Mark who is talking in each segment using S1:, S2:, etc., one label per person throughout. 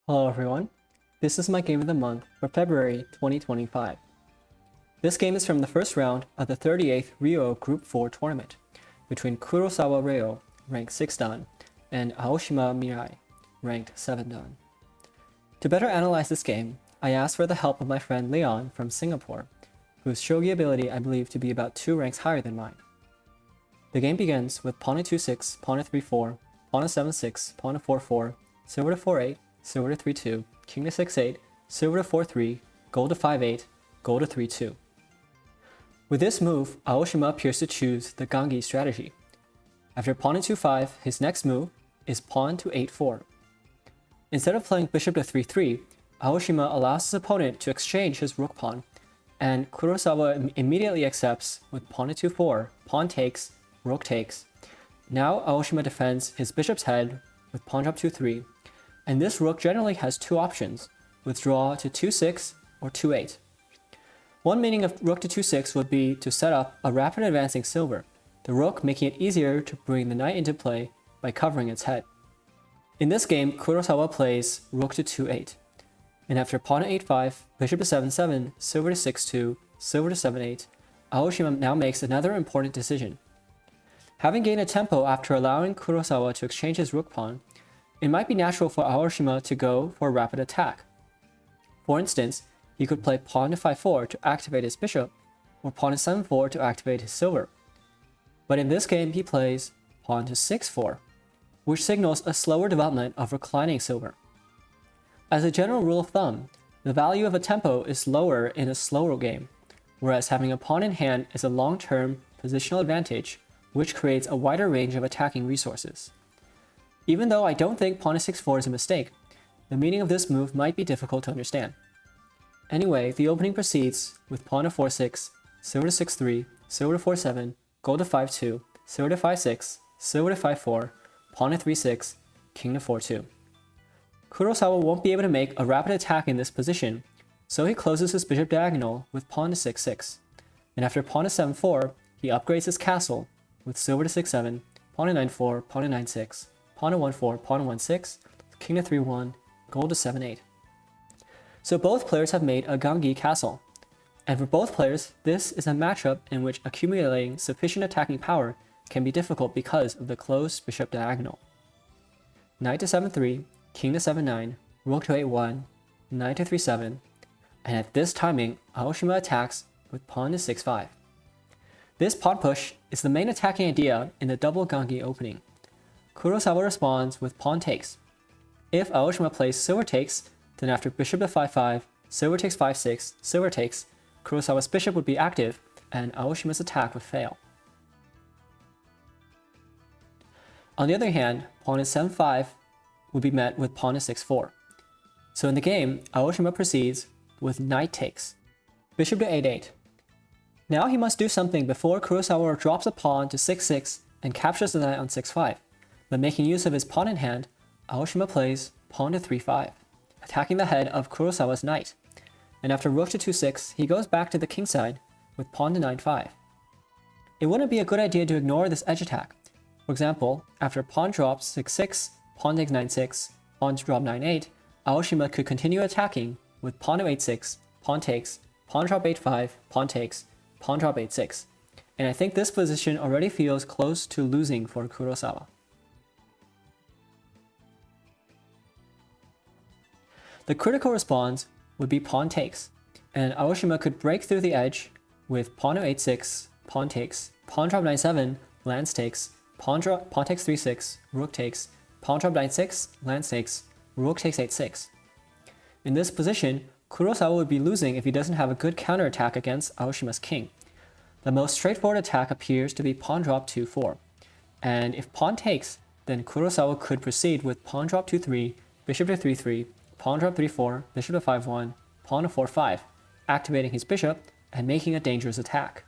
S1: Hello everyone, this is my game of the month for February 2025. This game is from the first round of the 38th Ryo Group 4 tournament between Kurosawa Ryo, ranked 6 dan, and Aoshima Mirai, ranked 7 dan. To better analyze this game, I asked for the help of my friend Leon from Singapore, whose shogi ability I believe to be about 2 ranks higher than mine. The game begins with pawn to 2-6, pawn to 3-4, pawn to 7-6, pawn to 4-4, silver to 4-8, silver to 3-2, king to 6-8, silver to 4-3, gold to 5-8, gold to 3-2. With this move, Aoshima appears to choose the Gangi strategy. After pawn to 2-5, his next move is pawn to 8-4. Instead of playing bishop to 3-3, Aoshima allows his opponent to exchange his rook pawn, and Kurosawa immediately accepts with pawn to 2-4, pawn takes, rook takes. Now Aoshima defends his bishop's head with pawn drop 2-3, and this rook generally has 2 options, withdraw to 2-6 or 2-8. One meaning of rook to 2-6 would be to set up a rapid advancing silver, the rook making it easier to bring the knight into play by covering its head. In this game, Kurosawa plays rook to 2-8, and after pawn to 8-5, bishop to 7-7, silver to 6-2, silver to 7-8, Aoshima now makes another important decision. Having gained a tempo after allowing Kurosawa to exchange his rook pawn, it might be natural for Aoshima to go for a rapid attack. For instance, he could play pawn to 5-4 to activate his bishop, or pawn to 7-4 to activate his silver. But in this game, he plays pawn to 6-4, which signals a slower development of reclining silver. As a general rule of thumb, the value of a tempo is lower in a slower game, whereas having a pawn in hand is a long-term positional advantage, which creates a wider range of attacking resources. Even though I don't think pawn to 6-4 is a mistake, the meaning of this move might be difficult to understand. Anyway, the opening proceeds with pawn to 4-6, silver to 6-3, silver to 4-7, gold to 5-2, silver to 5-6, silver to 5-4, pawn to 3-6, king to 4-2. Kurosawa won't be able to make a rapid attack in this position, so he closes his bishop diagonal with pawn to 6-6, and after pawn to 7-4, he upgrades his castle with silver to 6-7, pawn to 9-4, pawn to 9-6, pawn to 1-4, pawn to 1-6, king to 3-1, gold to 7-8. So both players have made a Gangi castle, and for both players, this is a matchup in which accumulating sufficient attacking power can be difficult because of the closed bishop diagonal. Knight to 7-3, king to 7-9, rook to 8-1, knight to 3-7, and at this timing, Aoshima attacks with pawn to 6-5. This pawn push is the main attacking idea in the double Gangi opening. Kurosawa responds with pawn takes. If Aoshima plays silver takes, then after bishop to 5-5, silver takes 5-6, silver takes, Kurosawa's bishop would be active, and Aoshima's attack would fail. On the other hand, pawn to 7-5 would be met with pawn to 6-4. So in the game, Aoshima proceeds with knight takes, bishop to 8-8. Now he must do something before Kurosawa drops a pawn to 6-6 and captures the knight on 6-5. But making use of his pawn in hand, Aoshima plays pawn to 3-5, attacking the head of Kurosawa's knight. And after rook to 2-6, he goes back to the king side with pawn to 9-5. It wouldn't be a good idea to ignore this edge attack. For example, after pawn drops 6-6, pawn takes 9-6, pawn drop 9-8, Aoshima could continue attacking with pawn to 8-6, pawn takes, pawn drop 8-5, pawn takes, pawn drop 8-6. And I think this position already feels close to losing for Kurosawa. The critical response would be pawn takes, and Aoshima could break through the edge with pawn to 8-6, pawn takes, pawn drop 9-7, lance takes, pawn takes 3-6, rook takes, pawn drop 9-6, lance takes, rook takes 8-6. In this position, Kurosawa would be losing if he doesn't have a good counterattack against Aoshima's king. The most straightforward attack appears to be pawn drop 2-4, and if pawn takes, then Kurosawa could proceed with pawn drop 2-3, bishop to 3-3, pawn drop 3-4, bishop to 5-1, pawn to 4-5, activating his bishop and making a dangerous attack.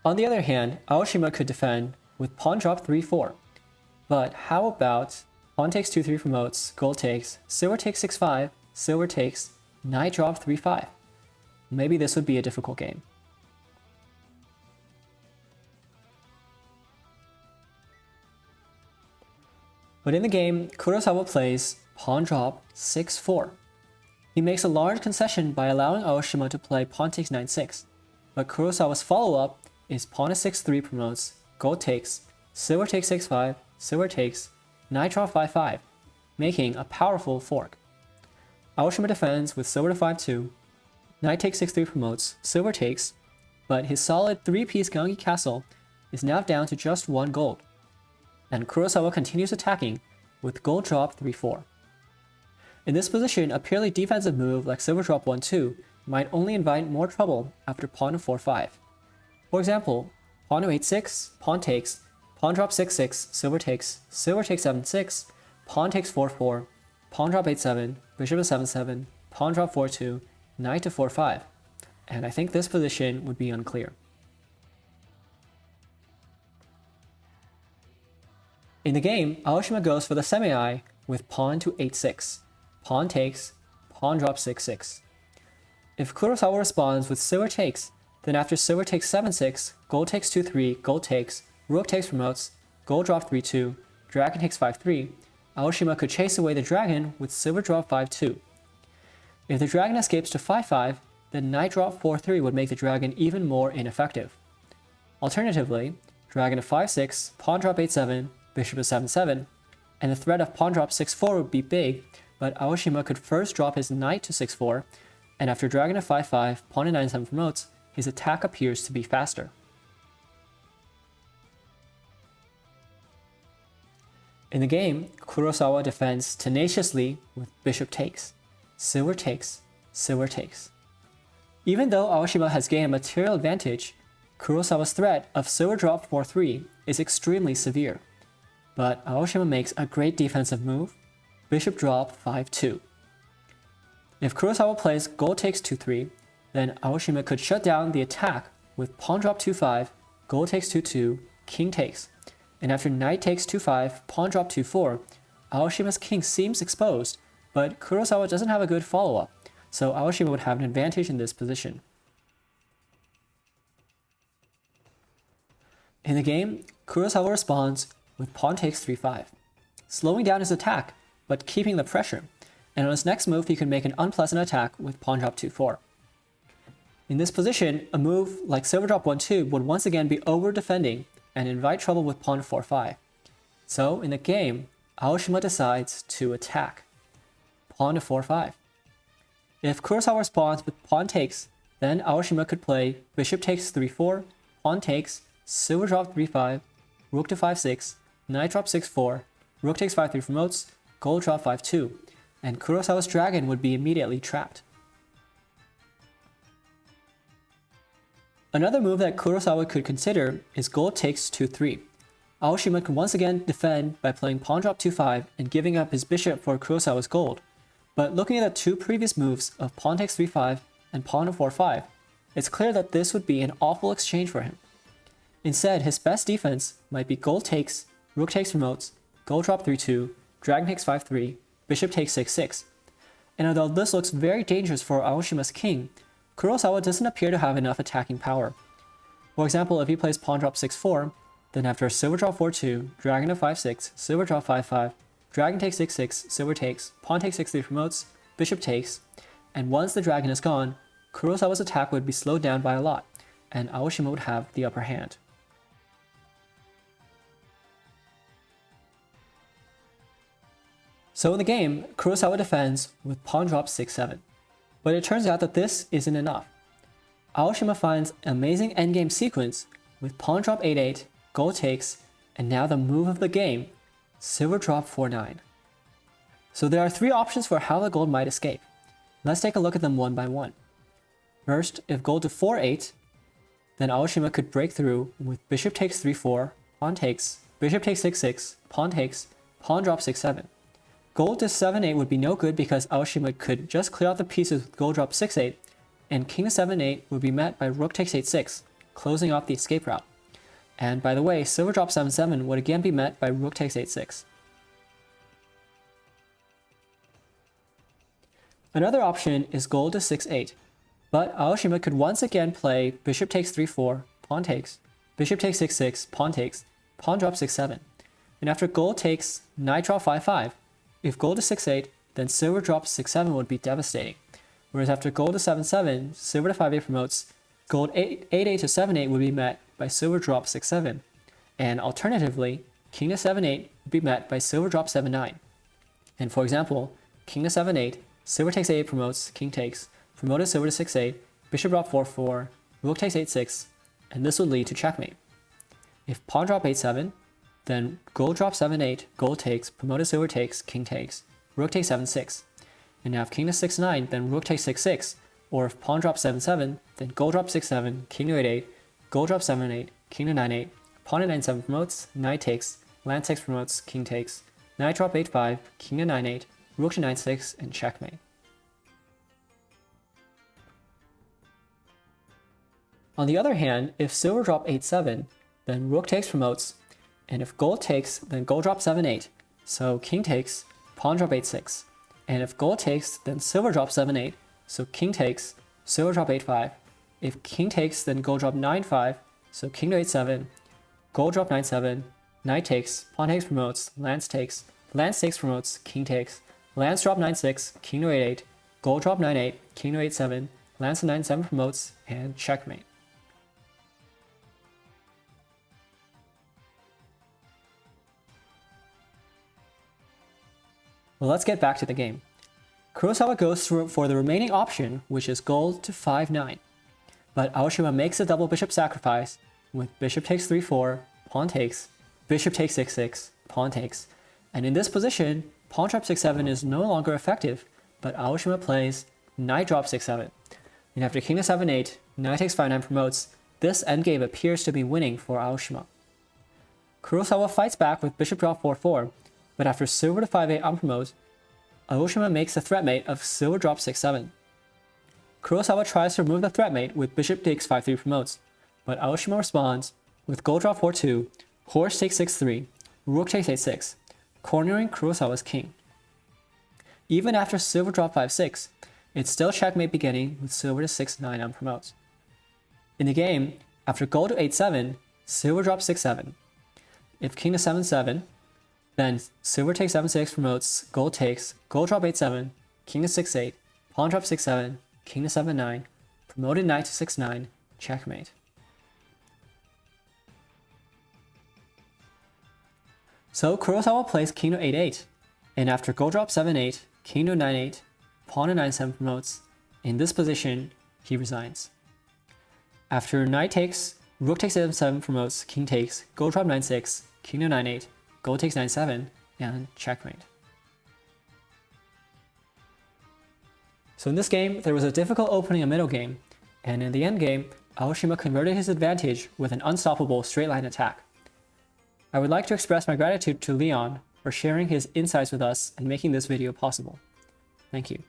S1: On the other hand, Aoshima could defend with pawn drop 3-4. But how about pawn takes 2-3 promotes, gold takes, silver takes 6-5, silver takes, knight drop 3-5. Maybe this would be a difficult game. But in the game, Kurosawa plays pawn drop 6-4. He makes a large concession by allowing Aoshima to play pawn takes 9-6, but Kurosawa's follow-up is pawn to 6-3 promotes, gold takes, silver takes 6-5, silver takes, knight draw 5-5, making a powerful fork. Aoshima defends with silver to 5-2, knight takes 6-3 promotes, silver takes, but his solid 3-piece Gangi castle is now down to just 1 gold, and Kurosawa continues attacking with gold drop 3-4. In this position, a purely defensive move like silver drop 1-2 might only invite more trouble after pawn to 4-5. For example, pawn to 8-6, pawn takes, pawn drop 6-6, silver takes 7-6, pawn takes 4-4, pawn drop 8-7, bishop to 7-7, pawn drop 4-2, knight to 4-5, and I think this position would be unclear. In the game, Aoshima goes for the semi-eye with pawn to 8-6, pawn takes, pawn drop 6-6. If Kurosawa responds with silver takes, then after silver takes 7-6, gold takes 2-3, gold takes, rook takes promotes, gold drop 3-2, dragon takes 5-3, Aoshima could chase away the dragon with silver drop 5-2. If the dragon escapes to 5-5, then knight drop 4-3 would make the dragon even more ineffective. Alternatively, dragon to 5-6, pawn drop 8-7, bishop to 7-7, and the threat of pawn drop 6-4 would be big, but Aoshima could first drop his knight to 6-4, and after dragon to 5-5, pawn to 9-7 promotes, his attack appears to be faster. In the game, Kurosawa defends tenaciously with bishop takes, silver takes, silver takes. Even though Aoshima has gained a material advantage, Kurosawa's threat of silver drop 4-3 is extremely severe. But Aoshima makes a great defensive move, bishop drop 5-2. If Kurosawa plays gold takes 2-3, then Aoshima could shut down the attack with pawn drop 2-5, gold takes 2-2, king takes, and after knight takes 2-5, pawn drop 2-4, Aoshima's king seems exposed, but Kurosawa doesn't have a good follow-up, so Aoshima would have an advantage in this position. In the game, Kurosawa responds with pawn takes 3-5, slowing down his attack, but keeping the pressure, and on his next move he could make an unpleasant attack with pawn drop 2-4. In this position, a move like silver drop 1-2 would once again be over-defending and invite trouble with pawn 4-5. So in the game, Aoshima decides to attack. Pawn to 4-5. If Kurosawa responds with pawn takes, then Aoshima could play bishop takes 3-4, pawn takes, silver drop 3-5, rook to 5-6, knight drop 6-4, rook takes 5-3 promotes, gold drop 5-2, and Kurosawa's dragon would be immediately trapped. Another move that Kurosawa could consider is gold takes 2-3. Aoshima can once again defend by playing pawn drop 2-5 and giving up his bishop for Kurosawa's gold, but looking at the two previous moves of pawn takes 3-5 and pawn to 4-5, it's clear that this would be an awful exchange for him. Instead, his best defense might be gold takes, rook takes promotes, gold drop 3-2, dragon takes 5-3, bishop takes 6-6. And although this looks very dangerous for Aoshima's king, Kurosawa doesn't appear to have enough attacking power. For example, if he plays pawn drop 6-4, then after silver drop 4-2, dragon to 5-6, silver drop 5-5, dragon takes 6-6, silver takes, pawn takes 6-3 promotes, bishop takes, and once the dragon is gone, Kurosawa's attack would be slowed down by a lot, and Aoshima would have the upper hand. So in the game, Kurosawa defends with pawn drop 6-7. But it turns out that this isn't enough. Aoshima finds an amazing endgame sequence with pawn drop 8-8, gold takes, and now the move of the game, silver drop 4-9. So there are three options for how the gold might escape. Let's take a look at them one by one. First, if gold to 4-8, then Aoshima could break through with bishop takes 3-4, pawn takes, bishop takes 6-6, pawn takes, pawn drop 6-7. Gold to 7-8 would be no good because Aoshima could just clear out the pieces with gold drop 6-8, and king to 7-8 would be met by rook takes 8-6, closing off the escape route. And by the way, silver drop 7-7 would again be met by rook takes 8-6. Another option is gold to 6-8, but Aoshima could once again play bishop takes 3-4, pawn takes, bishop takes 6-6, pawn takes, pawn drop 6-7. And after gold takes knight drop 5-5, if gold is 6-8, then silver drops 6-7 would be devastating. Whereas after gold to 7-7, silver to 5-8 promotes, gold 8-8 to 7-8 would be met by silver drop 6-7. And alternatively, king to 7-8 would be met by silver drop 7-9. And for example, king to 7-8, silver takes 8 promotes, king takes, promoted silver to 6-8, bishop drop 4-4, rook takes 8-6, and this would lead to checkmate. If pawn drop 8-7, then gold drop 7-8, gold takes, promoted silver takes, king takes, rook takes 7-6. And now if king to 6-9, then rook takes 6-6, or if pawn drop 7-7, then gold drop 6-7, king to 8-8, gold drop 7-8, king to 9-8, pawn to 9-7 promotes, knight takes, land takes promotes, king takes, knight drop 8-5, king to 9-8, rook to 9-6, and checkmate. On the other hand, if silver drop 8-7, then rook takes promotes, and if gold takes, then gold drop 7-8, so king takes, pawn drop 8-6. And if gold takes, then silver drop 7-8, so king takes, silver drop 8-5. If king takes, then gold drop 9-5, so king to 8-7, gold drop 9-7, knight takes, pawn takes promotes, lance takes promotes, king takes, lance drop 9-6, king to 8-8, gold drop 9-8, king to 8-7, lance to 9-7 promotes, and checkmate. Well, let's get back to the game. Kurosawa goes for the remaining option, which is gold to 5-9. But Aoshima makes a double bishop sacrifice with bishop takes 3-4, pawn takes, bishop takes 6-6, pawn takes. And in this position, pawn drop 6-7 is no longer effective, but Aoshima plays knight drop 6-7. And after king to 7-8, knight takes 5-9 promotes, this endgame appears to be winning for Aoshima. Kurosawa fights back with bishop drop 4-4, but after silver to 5-8 unpromote, Aoshima makes a threat mate of silver drop 6-7. Kurosawa tries to remove the threat mate with bishop takes 5-3 promotes, but Aoshima responds with gold drop 4-2, horse takes 6-3, rook takes 8-6, cornering Kurosawa's king. Even after silver drop 5-6, it's still checkmate beginning with silver to 6-9 unpromotes. In the game, after gold to 8-7, silver drops 6-7. If king to 7-7, then silver takes 7-6 promotes, gold takes, gold drop 8-7, king to 6-8, pawn drop 6-7, king to 7-9, promoted knight to 6-9, checkmate. So Kurosawa plays king to 8-8, and after gold drop 7-8, king to 9-8, pawn to 9-7 promotes, in this position, he resigns. After knight takes, rook takes 7-7 promotes, king takes, gold drop 9-6, king to 9-8, gold takes 9-7, and checkmate. So in this game, there was a difficult opening and middle game, and in the end game, Aoshima converted his advantage with an unstoppable straight line attack. I would like to express my gratitude to Leon for sharing his insights with us and making this video possible. Thank you.